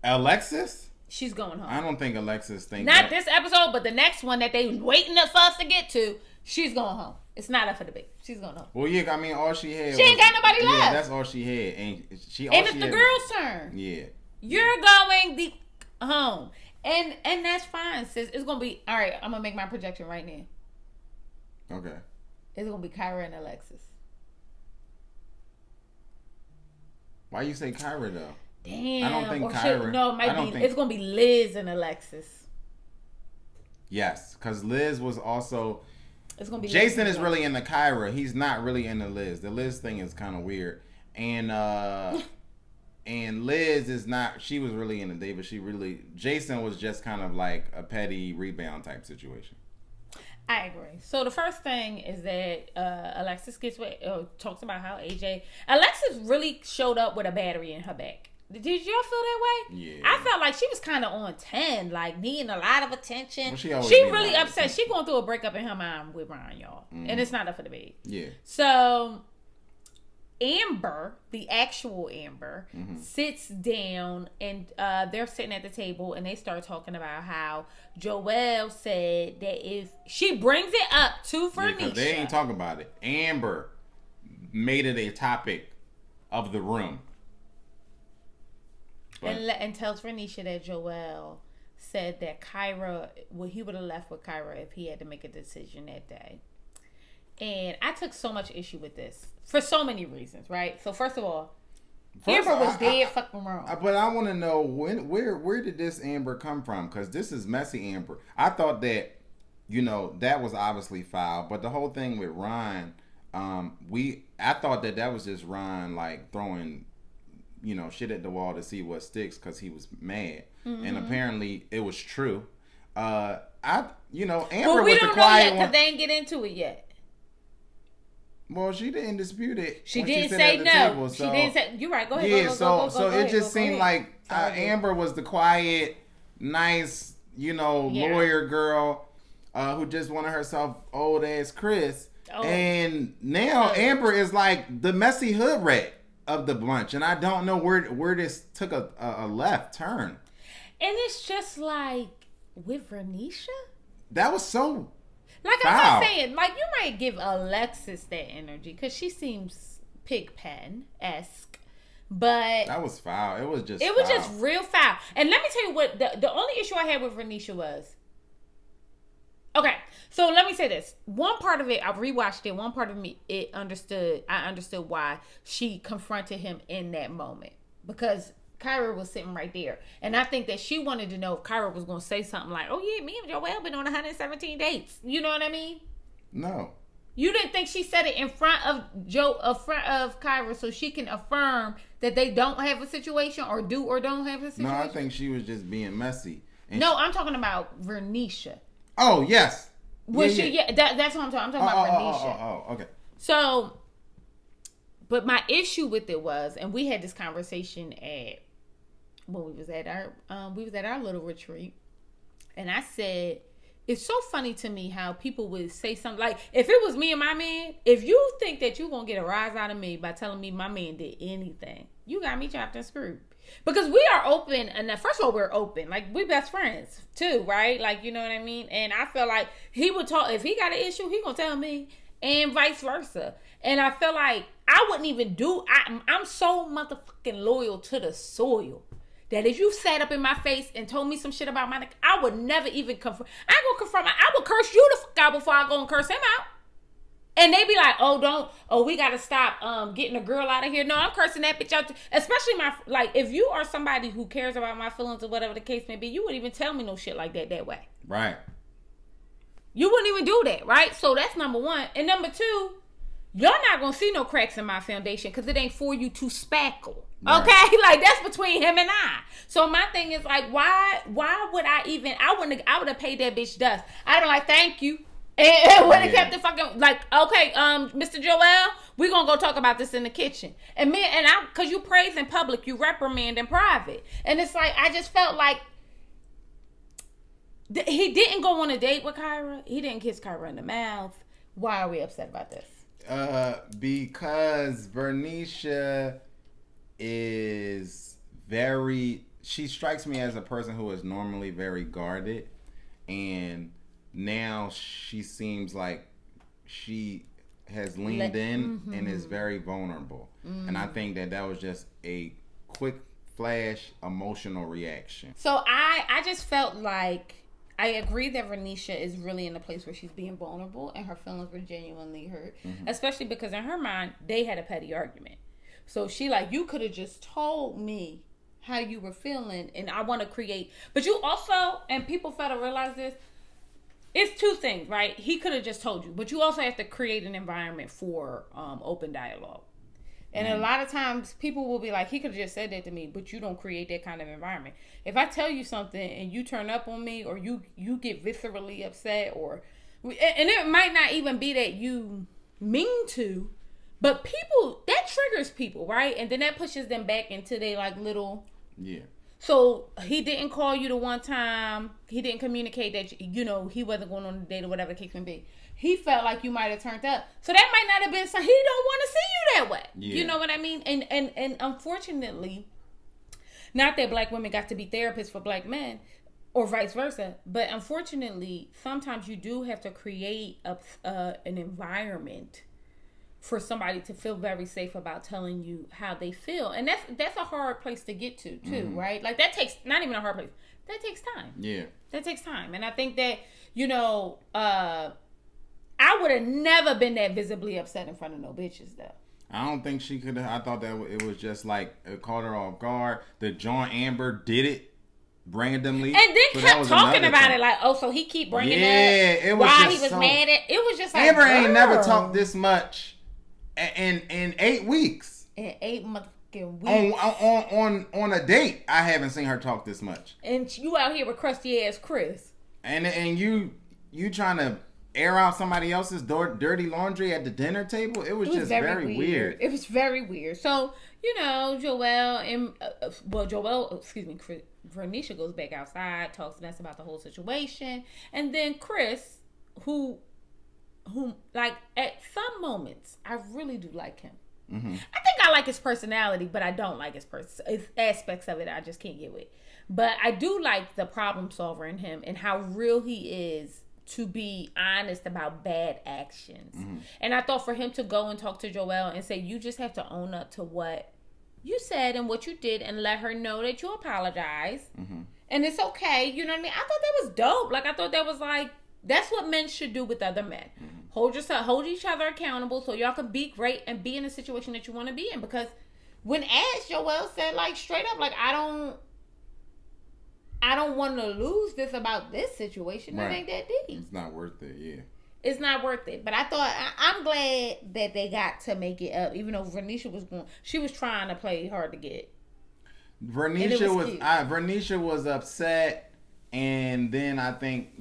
Alexis? She's going home. I don't think Alexis thinks Not this episode, but the next one that they waiting for us to get to. She's going home. It's not up for debate. She's going home. Well, yeah, I mean, all she had. She ain't got nobody left. Yeah, that's all she had, and and it's the girl's turn. Yeah, you're going home, and that's fine, sis. It's gonna be all right. I'm gonna make my projection right now. Okay. It's gonna be Kyra and Alexis. Why you say Kyra though? Damn. I don't think Kyra. No, it might be. It's gonna be Liz and Alexis. Yes, because Liz was also. It's gonna be Jason is really into Kyra. He's not really into Liz. The Liz thing is kind of weird, and and Liz is not. She was really into David. Jason was just kind of like a petty rebound type situation. I agree. So the first thing is that Alexis talks about how Alexis really showed up with a battery in her back. Did y'all feel that way? Yeah. I felt like she was kind of on 10, like needing a lot of attention. Well, she really upset. She going through a breakup in her mind with Ryan, y'all. And it's not up for debate. Yeah. So Amber, the actual Amber, sits down and they're sitting at the table and they start talking about how Joelle said that if she brings it up to Vernisha. Because they ain't talking about it. Amber made it a topic of the room. And tells Vernisha that Joelle said that he would have left with Kyra if he had to make a decision that day. And I took so much issue with this for so many reasons, right? So first of all, Amber was dead fucking wrong. But I want to know where did this Amber come from? Because this is messy Amber. I thought that, that was obviously foul. But the whole thing with Ryan, I thought that was just Ryan like throwing shit at the wall to see what sticks because he was mad. And apparently it was true. Amber was the quiet one. We don't know yet because they ain't get into it yet. Well, she didn't dispute it. She didn't say no. Table, so. She didn't say. You're right. Go ahead. Yeah. So it just seemed like Amber was the quiet, nice, lawyer girl who just wanted herself old ass Chris. Oh. And now Amber is like the messy hood rat of the bunch, and I don't know where this took a left turn. And it's just like with Vernisha. That was so. Like I'm not saying, like you might give Alexis that energy because she seems Pigpen-esque, but that was foul. It was just real foul. And let me tell you what the only issue I had with Vernisha was. Okay, so let me say this. One part of it, I rewatched it. One part of me, I understood why she confronted him in that moment because Kyra was sitting right there. And I think that she wanted to know if Kyra was going to say something like, oh yeah, me and Joelle been on 117 dates. You know what I mean? No. You didn't think she said it in front of Kyra so she can affirm that they don't have a situation or do or don't have a situation? No, I think she was just being messy. No, I'm talking about Vernisha. Oh, yes. Was she? Yeah, that's what I'm talking about. Vernisha. Oh, okay. So, but my issue with it was, and we had this conversation when we was at our little retreat, and I said, it's so funny to me how people would say something like, if it was me and my man, if you think that you're gonna get a rise out of me by telling me my man did anything, you got me chopped and screwed. Because we are open, and first of all, we're open. Like, we're best friends, too, right? Like, you know what I mean? And I feel like he would talk, if he got an issue, he gonna tell me, and vice versa. And I feel like I wouldn't even I'm so motherfucking loyal to the soil that if you sat up in my face and told me some shit about my, I would never even confront. I ain't gonna confront I would curse you the fuck out before I go and curse him out. And they be like, we gotta stop getting a girl out of here. No, I'm cursing that bitch out. Especially if you are somebody who cares about my feelings or whatever the case may be, you wouldn't even tell me no shit like that way. Right. You wouldn't even do that, right? So that's number one. And number two, y'all not gonna see no cracks in my foundation because it ain't for you to spackle. Right. Okay? Like, that's between him and I. So my thing is like, why would I would have paid that bitch dust. I'd have been like, thank you. And would have kept it fucking like, okay, Mr. Joel, we're gonna go talk about this in the kitchen. And cause you praise in public, you reprimand in private. And it's like, I just felt like He didn't go on a date with Kyra. He didn't kiss Kyra in the mouth. Why are we upset about this? Because Vernisha is very. She strikes me as a person who is normally very guarded, and now she seems like she has leaned in and is very vulnerable. And I think that was just a quick flash emotional reaction. So I just felt like I agree that Vernisha is really in a place where she's being vulnerable and her feelings were genuinely hurt, especially because in her mind they had a petty argument. So she like, you could have just told me how you were feeling, and I want to create. But you also, and people fail to realize this, it's two things, right? He could have just told you, but you also have to create an environment for open dialogue. And a lot of times people will be like, he could have just said that to me, but you don't create that kind of environment. If I tell you something and you turn up on me, or you get viscerally upset, and it might not even be that you mean to, but people, that triggers people, right? And then that pushes them back into their like little... Yeah. So he didn't call you the one time. He didn't communicate that, he wasn't going on a date or whatever the case may be. He felt like you might have turned up. So that might not have been something. He don't want to see you that way. Yeah. You know what I mean? And unfortunately, not that black women got to be therapists for black men or vice versa, but unfortunately, sometimes you do have to create an environment for somebody to feel very safe about telling you how they feel. And that's a hard place to get to too, right? Like that takes, not even a hard place, that takes time. Yeah. That takes time. And I think that, I would have never been that visibly upset in front of no bitches though. I don't think she could have. I thought that it was just like, it caught her off guard. The John Amber did it randomly. And then kept talking about it like, oh, so he keep bringing up it was why he was mad at, it was just like, Amber ain't never talked this much in 8 weeks. In 8 fucking weeks. On a date, I haven't seen her talk this much. And you out here with crusty ass Chris. And you trying to air out somebody else's dirty laundry at the dinner table. It was just very weird. It was very weird. So, Vernisha goes back outside, talks mess about the whole situation. And then Chris, who like at some moments, I really do like him. I think I like his personality, but I don't like his aspects of it I just can't get with. But I do like the problem solver in him and how real he is to be honest about bad actions. And I thought for him to go and talk to Joelle and say, you just have to own up to what you said and what you did and let her know that you apologize. And it's okay. You know what I mean? I thought that was dope. Like, I thought that was like, that's what men should do with other men. Hold each other accountable so y'all can be great and be in a situation that you want to be in. Because when asked, Joelle said, like, straight up, like, I don't want to lose this about this situation. Right. It ain't that deep. It's not worth it, yeah. It's not worth it. But I thought, I'm glad that they got to make it up, even though Vernisha was trying to play hard to get. Vernisha was upset, and then I think,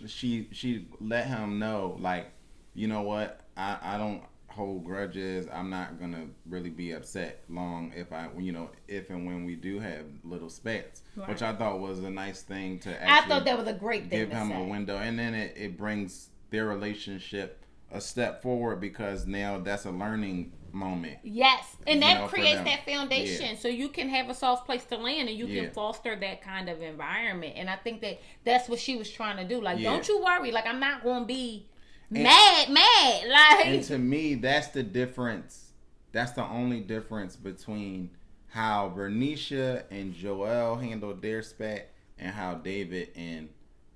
she let him know, like, you know what, I don't hold grudges. I'm not gonna really be upset long if and when we do have little spats, right. Which I thought was a nice thing to actually, I thought that was a great thing give him a window, and then it brings their relationship a step forward because now that's a learning moment. Yes, and that creates that foundation, yeah. So you can have a soft place to land and you can foster that kind of environment. And I think that's what she was trying to do. Like, don't you worry. Like, I'm not gonna be mad. Like, and to me, that's the difference. That's the only difference between how Vernisha and Joelle handled their spat and how David and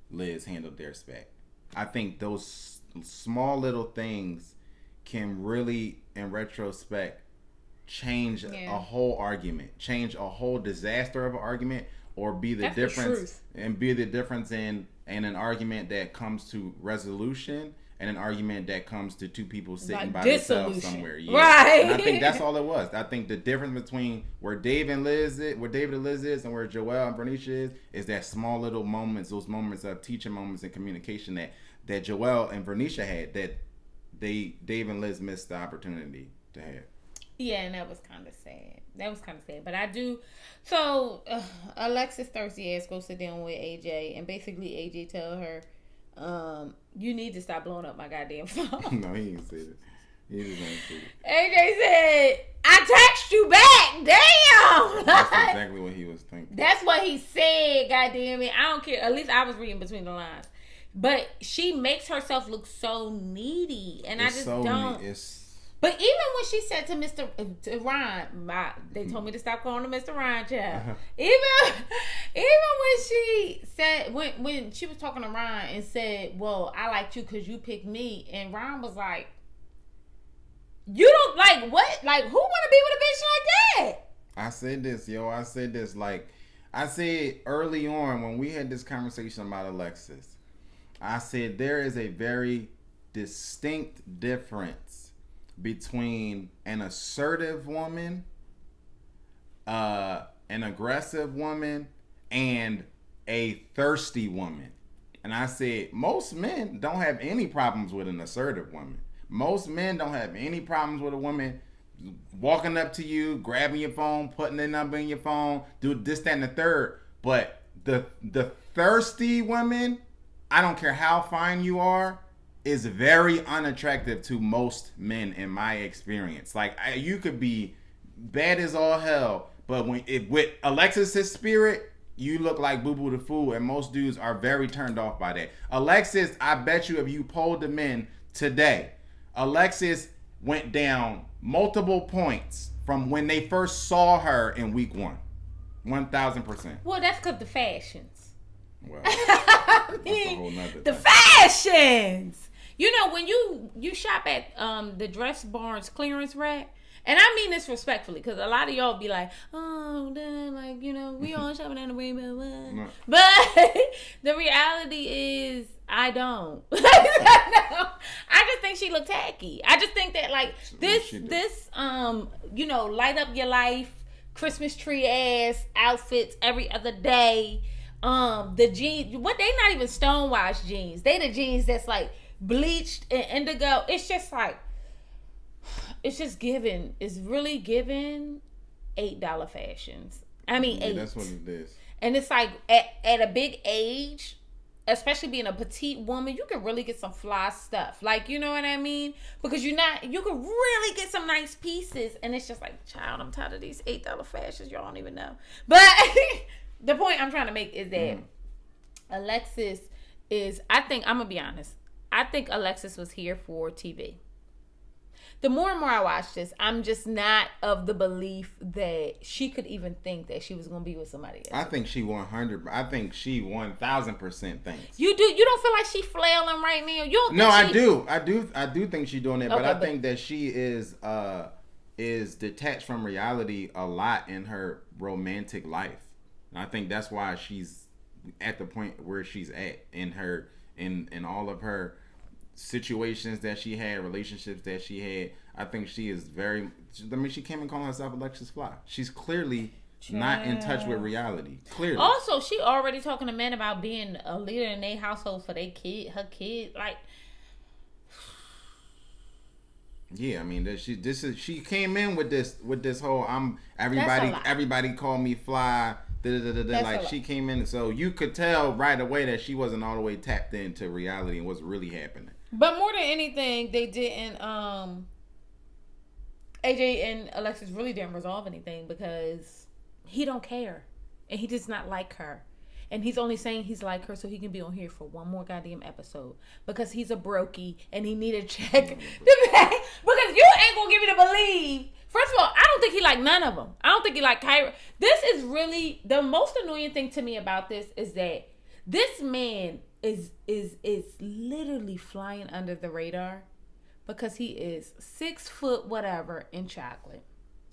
Liz handled their spat. I think those small little things can really, in retrospect, change a whole argument, change a whole disaster of an argument, or be the difference in an argument that comes to resolution and an argument that comes to two people sitting by themselves somewhere. Yeah. Right. And I think that's all it was. I think the difference between where David and Liz is, and where Joelle and Vernisha is that small little moments, those moments of teaching moments and communication that Joelle and Vernisha had that Dave and Liz missed the opportunity to have. Yeah, and that was kind of sad. But I do. So Alexis thirsty ass go sit down with AJ, and basically AJ tell her, you need to stop blowing up my goddamn phone. No, he didn't say that. He just ain't say that. AJ said, I text you back. Damn. That's exactly what he was thinking. That's what he said. Goddamn it. I don't care. At least I was reading between the lines. But she makes herself look so needy, and I just don't. But even when she said to Ron, they told me to stop calling him Mr. Ron, child. Even when she said, when she was talking to Ron and said, well, I liked you because you picked me, and Ron was like, you don't like what? Like, who want to be with a bitch like that? I said this, like, I said early on when we had this conversation about Alexis, I said there is a very distinct difference between an assertive woman, an aggressive woman, and a thirsty woman. And I said most men don't have any problems with an assertive woman. Most men don't have any problems with a woman walking up to you, grabbing your phone, putting their number in your phone, do this, that, and the third. But the thirsty women, I don't care how fine you are, is very unattractive to most men in my experience. Like, you could be bad as all hell, but with Alexis's spirit, you look like Boo Boo the Fool, and most dudes are very turned off by that. Alexis, I bet you if you polled the men today, Alexis went down multiple points from when they first saw her in week 1. 1,000%. Well, that's because the fashions. Well, I mean, that's a whole nother the thing. fashions. You know, when you shop at the Dress Barnes clearance rack, and I mean this respectfully, because a lot of y'all be like, oh, then, like, you know, we all shopping at the Rainbow. No. But the reality is, I don't. I just think she looked tacky. I just think that, like, this you know, light up your life, Christmas tree ass outfits every other day. The jeans, they not even stonewashed jeans. They the jeans that's like bleached and indigo. It's just like, it's just given. It's really given $8 fashions. I mean, $8. That's what it is. And it's like at a big age, especially being a petite woman, you can really get some fly stuff. Like, you know what I mean? Because you can really get some nice pieces. And it's just like, child, I'm tired of these $8 fashions. Y'all don't even know. But the point I'm trying to make is that Alexis is, I'm going to be honest, I think Alexis was here for TV. The more and more I watch this, I'm just not of the belief that she could even think that she was going to be with somebody else. I think she 1,000% thinks. You do? You don't feel like she flailing right now? You don't? No, I do think she's doing it, but I think that she is detached from reality a lot in her romantic life. And I think that's why she's at the point where she's at in all of her situations that she had, relationships that she had. I think she is she came and called herself Alexis Fly. She's clearly not in touch with reality. Clearly. Also, she already talking to men about being a leader in their household for her kid. Like, yeah, I mean, she came in with this whole everybody call me Fly. Like, she came in, so you could tell right away that she wasn't all the way tapped into reality and what's really happening. But more than anything, they didn't. AJ and Alexis really didn't resolve anything because he don't care, and he does not like her, and he's only saying he's like her so he can be on here for one more goddamn episode because he's a brokey and he need a check because you ain't gonna give me to believe. First of all, I don't think he like none of them. I don't think he like Kyra. This is really the most annoying thing to me about this is that this man is literally flying under the radar because he is 6 foot whatever in chocolate.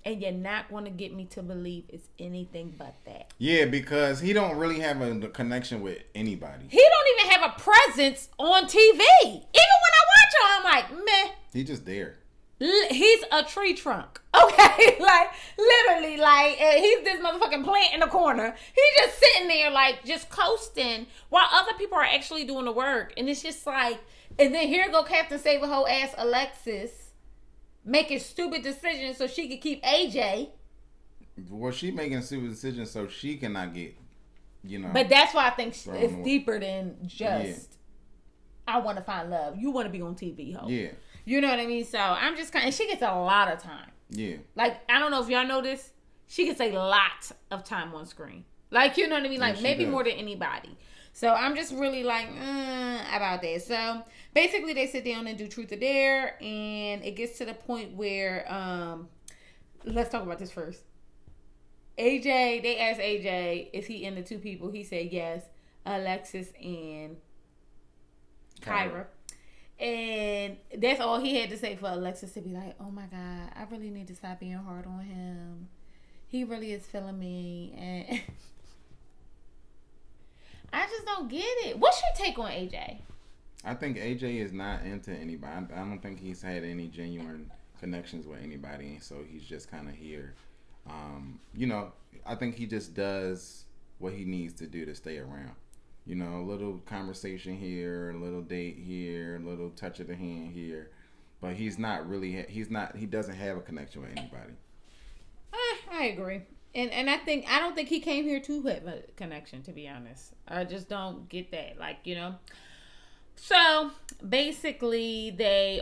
And you're not going to get me to believe it's anything but that. Yeah, because he don't really have a connection with anybody. He don't even have a presence on TV. Even when I watch him, I'm like, meh. He just there. He's a tree trunk. Okay? Like, literally, like, he's this motherfucking plant in the corner. He's just sitting there, like, just coasting while other people are actually doing the work. And it's just like, and then here go Captain Save a Whole Ass Alexis making stupid decisions so she could keep AJ. Well, she making stupid decisions so she cannot get, But that's why I think it's deeper than just, I want to find love. You want to be on TV, ho. Yeah. You know what I mean? So I'm just and she gets a lot of time. Yeah. Like, I don't know if y'all know this. She gets a lot of time on screen. Like, you know what I mean? Like, maybe more than anybody. So I'm just really like, about that. So basically they sit down and do Truth or Dare. And it gets to the point where, let's talk about this first. AJ, they asked AJ, is he into two people? He said yes, Alexis and Kyra. And that's all he had to say for Alexis to be like, oh my God, I really need to stop being hard on him. He really is feeling me. And I just don't get it. What's your take on AJ? I think AJ is not into anybody. I don't think he's had any genuine connections with anybody. So he's just kind of here. I think he just does what he needs to do to stay around. A little conversation here, a little date here, a little touch of the hand here. But he doesn't have a connection with anybody. I agree. And I don't think he came here to have a connection, to be honest. I just don't get that. So basically they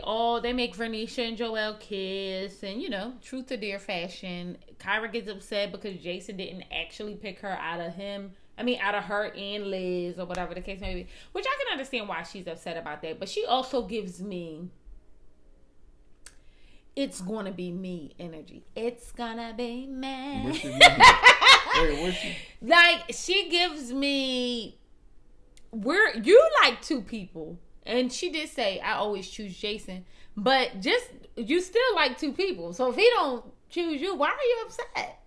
make Vernisha and Joel kiss and, Truth or Dare fashion. Kyra gets upset because Jason didn't actually pick her out of her and Liz or whatever the case may be. Which I can understand why she's upset about that. But she also gives me, it's gonna be me energy. It's gonna be me. What she mean? Wait, what she? Like, she gives me, you like two people. And she did say, I always choose Jason. But you still like two people. So if he don't choose you, why are you upset?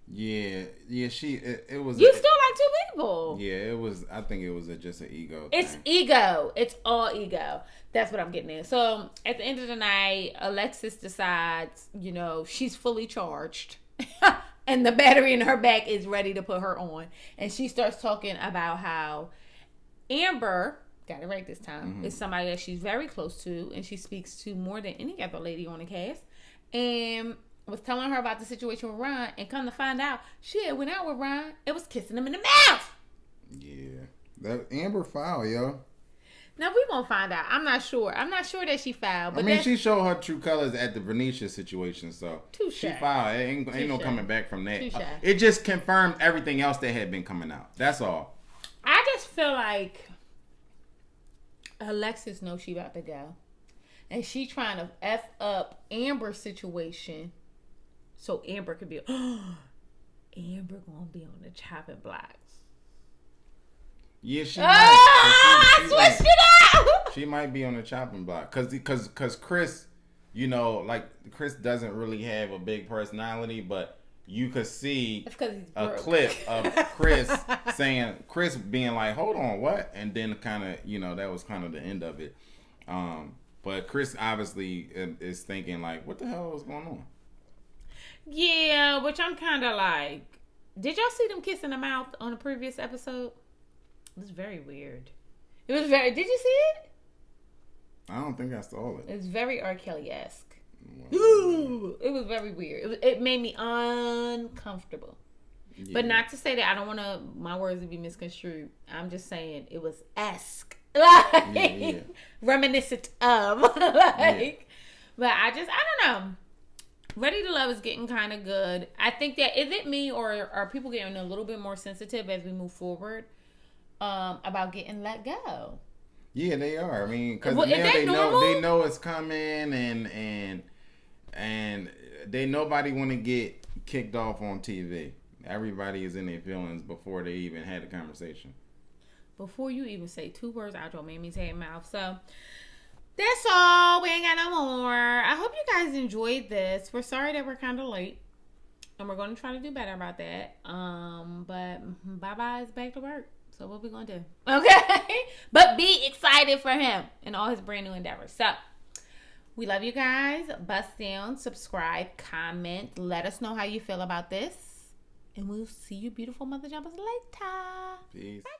Yeah, it was. You still like two people. Yeah, it was. I think it was just an ego. It's thing. Ego. It's all ego. That's what I'm getting at. So at the end of the night, Alexis decides, she's fully charged, and the battery in her back is ready to put her on, and she starts talking about how Amber, got it right this time, is somebody that she's very close to, and she speaks to more than any other lady on the cast, and was telling her about the situation with Ron, and come to find out, she had went out with Ron and was kissing him in the mouth. Yeah. That Amber foul, yo. Now, we won't find out. I'm not sure. I'm not sure that she fouled. But she showed her true colors at the Vernisha situation, so she fouled. Ain't no coming back from that. It just confirmed everything else that had been coming out. That's all. I just feel like Alexis knows she about to go. And she trying to F up Amber's situation so Amber could be, Amber gonna be on the chopping blocks. Yeah, she might. Switched it out. She might be on the chopping block. Cause Chris, Chris doesn't really have a big personality, but you could see a clip of Chris being like, hold on, what? And then kind of, that was kind of the end of it. But Chris obviously is thinking like, what the hell is going on? Yeah, which I'm kind of like, did y'all see them kissing the mouth on the previous episode? It was very weird. Did you see it? I don't think I saw it. It's very R. Kelly-esque. Ooh, it was very weird. It made me uncomfortable. Yeah. But not to say that I don't want my words to be misconstrued. I'm just saying it was esque. Reminiscent of. But I don't know. Ready to Love is getting kind of good. I think that, is it me or are people getting a little bit more sensitive as we move forward about getting let go? Yeah, they are. I mean, because now they know it's coming, and nobody want to get kicked off on TV. Everybody is in their feelings before they even had a conversation. Before you even say two words out your mamie's head mouth. So that's all. We ain't got no more. I hope you guys enjoyed this. We're sorry that we're kind of late, and we're going to try to do better about that. But Bye is back to work. So what we gonna do? Okay. But be excited for him and all his brand new endeavors. So we love you guys. Bust down, subscribe, comment. Let us know how you feel about this. And we'll see you beautiful mother jumpers later. Peace. Bye.